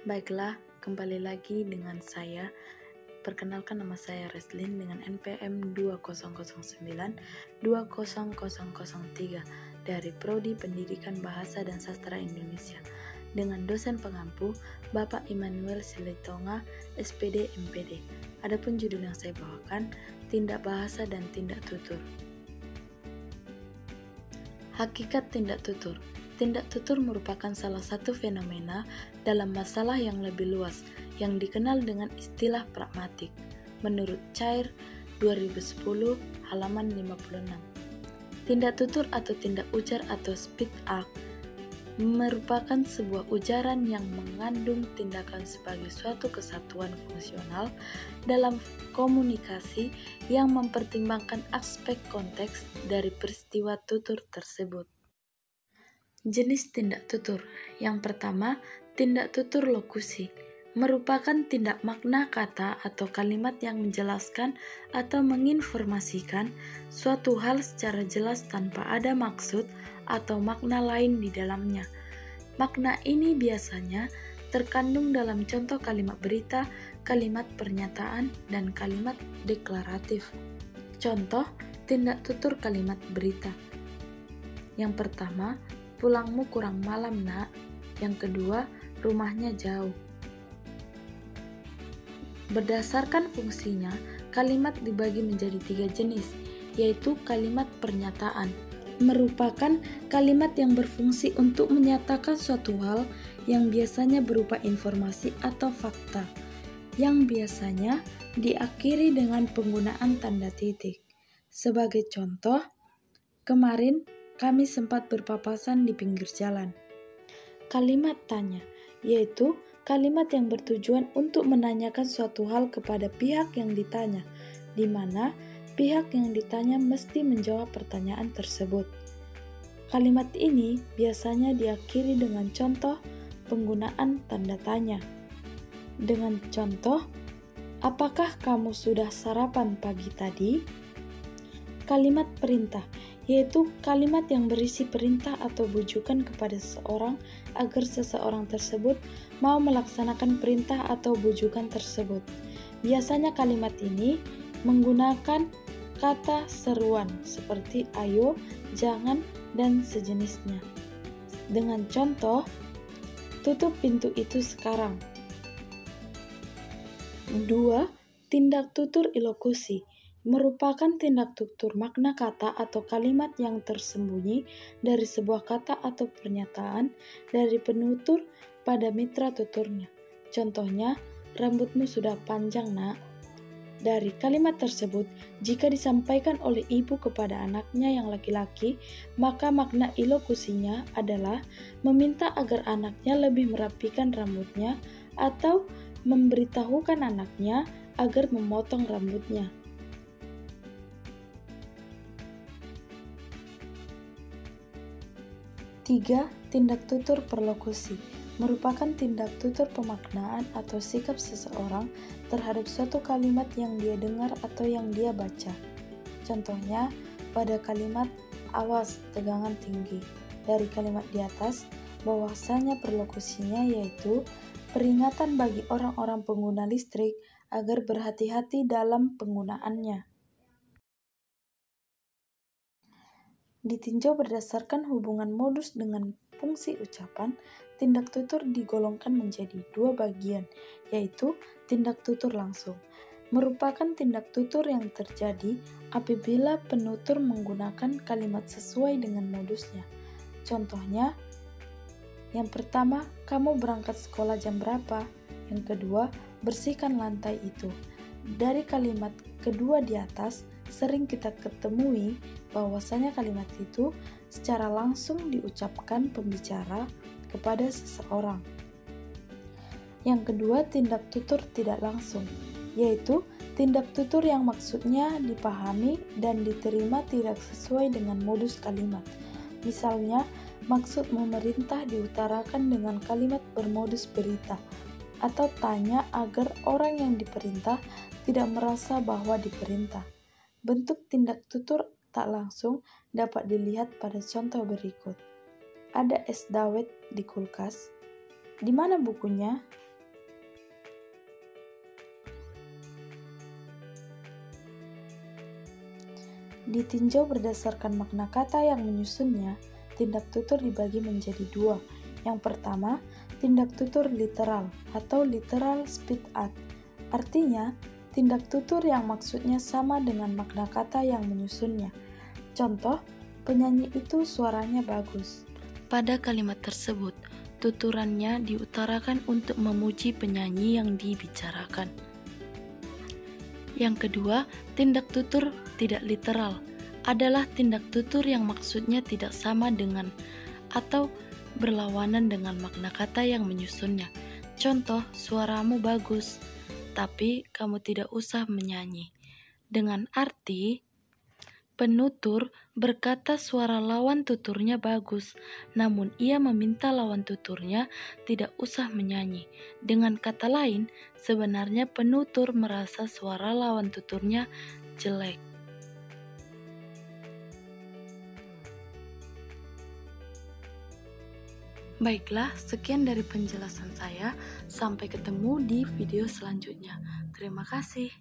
Baiklah, kembali lagi dengan saya. Perkenalkan, nama saya Reslin dengan NPM 2009-20003 dari Prodi Pendidikan Bahasa dan Sastra Indonesia dengan dosen pengampu Bapak Immanuel Silitonga, SPD MPD. Adapun judul yang saya bawakan, tindak bahasa dan tindak tutur. Hakikat tindak tutur. Tindak tutur merupakan salah satu fenomena dalam masalah yang lebih luas yang dikenal dengan istilah pragmatik. Menurut Cair 2010 halaman 56. Tindak tutur atau tindak ujar atau speech act merupakan sebuah ujaran yang mengandung tindakan sebagai suatu kesatuan fungsional dalam komunikasi yang mempertimbangkan aspek konteks dari peristiwa tutur tersebut. Jenis tindak tutur. Yang pertama, tindak tutur lokusi. Merupakan tindak makna kata atau kalimat yang menjelaskan atau menginformasikan suatu hal secara jelas tanpa ada maksud atau makna lain di dalamnya. Makna ini biasanya terkandung dalam contoh kalimat berita, kalimat pernyataan, dan kalimat deklaratif. Contoh tindak tutur kalimat berita. Yang pertama, pulangmu kurang malam, Nak. Yang kedua, rumahnya jauh. Berdasarkan fungsinya, kalimat dibagi menjadi 3 jenis, yaitu kalimat pernyataan. Merupakan kalimat yang berfungsi untuk menyatakan suatu hal yang biasanya berupa informasi atau fakta, yang biasanya diakhiri dengan penggunaan tanda titik. Sebagai contoh, kemarin kami sempat berpapasan di pinggir jalan. Kalimat tanya, yaitu kalimat yang bertujuan untuk menanyakan suatu hal kepada pihak yang ditanya, di mana pihak yang ditanya mesti menjawab pertanyaan tersebut. Kalimat ini biasanya diakhiri dengan contoh penggunaan tanda tanya. Dengan contoh, apakah kamu sudah sarapan pagi tadi? Kalimat perintah, yaitu kalimat yang berisi perintah atau bujukan kepada seseorang agar seseorang tersebut mau melaksanakan perintah atau bujukan tersebut. Biasanya kalimat ini menggunakan kata seruan seperti ayo, jangan, dan sejenisnya. Dengan contoh, tutup pintu itu sekarang. 2. Tindak tutur ilokusi merupakan tindak tutur makna kata atau kalimat yang tersembunyi dari sebuah kata atau pernyataan dari penutur pada mitra tuturnya. Contohnya, rambutmu sudah panjang, Nak. Dari kalimat tersebut, jika disampaikan oleh ibu kepada anaknya yang laki-laki, maka makna ilokusinya adalah meminta agar anaknya lebih merapikan rambutnya atau memberitahukan anaknya agar memotong rambutnya. 3. Tindak tutur perlokusi merupakan tindak tutur pemaknaan atau sikap seseorang terhadap suatu kalimat yang dia dengar atau yang dia baca. Contohnya, pada kalimat awas tegangan tinggi. Dari kalimat di atas, bahwasanya perlokusinya yaitu peringatan bagi orang-orang pengguna listrik agar berhati-hati dalam penggunaannya. Ditinjau berdasarkan hubungan modus dengan fungsi ucapan, tindak tutur digolongkan menjadi 2 bagian, yaitu tindak tutur langsung. Merupakan tindak tutur yang terjadi apabila penutur menggunakan kalimat sesuai dengan modusnya. Contohnya, yang pertama, kamu berangkat sekolah jam berapa? Yang kedua, bersihkan lantai itu. Dari kalimat kedua di atas, sering kita ketemui bahwasanya kalimat itu secara langsung diucapkan pembicara kepada seseorang. Yang kedua, tindak tutur tidak langsung, yaitu tindak tutur yang maksudnya dipahami dan diterima tidak sesuai dengan modus kalimat. Misalnya, maksud memerintah diutarakan dengan kalimat bermodus berita atau tanya agar orang yang diperintah tidak merasa bahwa diperintah. Bentuk tindak tutur tak langsung dapat dilihat pada contoh berikut. Ada es dawet di kulkas. Di mana bukunya? Ditinjau berdasarkan makna kata yang menyusunnya, tindak tutur dibagi menjadi dua. Yang pertama, tindak tutur literal atau literal speech art. Artinya, tindak tutur yang maksudnya sama dengan makna kata yang menyusunnya. Contoh, penyanyi itu suaranya bagus. Pada kalimat tersebut, tuturannya diutarakan untuk memuji penyanyi yang dibicarakan. Yang kedua, tindak tutur tidak literal adalah tindak tutur yang maksudnya tidak sama dengan atau berlawanan dengan makna kata yang menyusunnya. Contoh, suaramu bagus, tapi kamu tidak usah menyanyi. Dengan arti, penutur berkata suara lawan tuturnya bagus, namun ia meminta lawan tuturnya tidak usah menyanyi. Dengan kata lain, sebenarnya penutur merasa suara lawan tuturnya jelek. Baiklah, sekian dari penjelasan saya. Sampai ketemu di video selanjutnya. Terima kasih.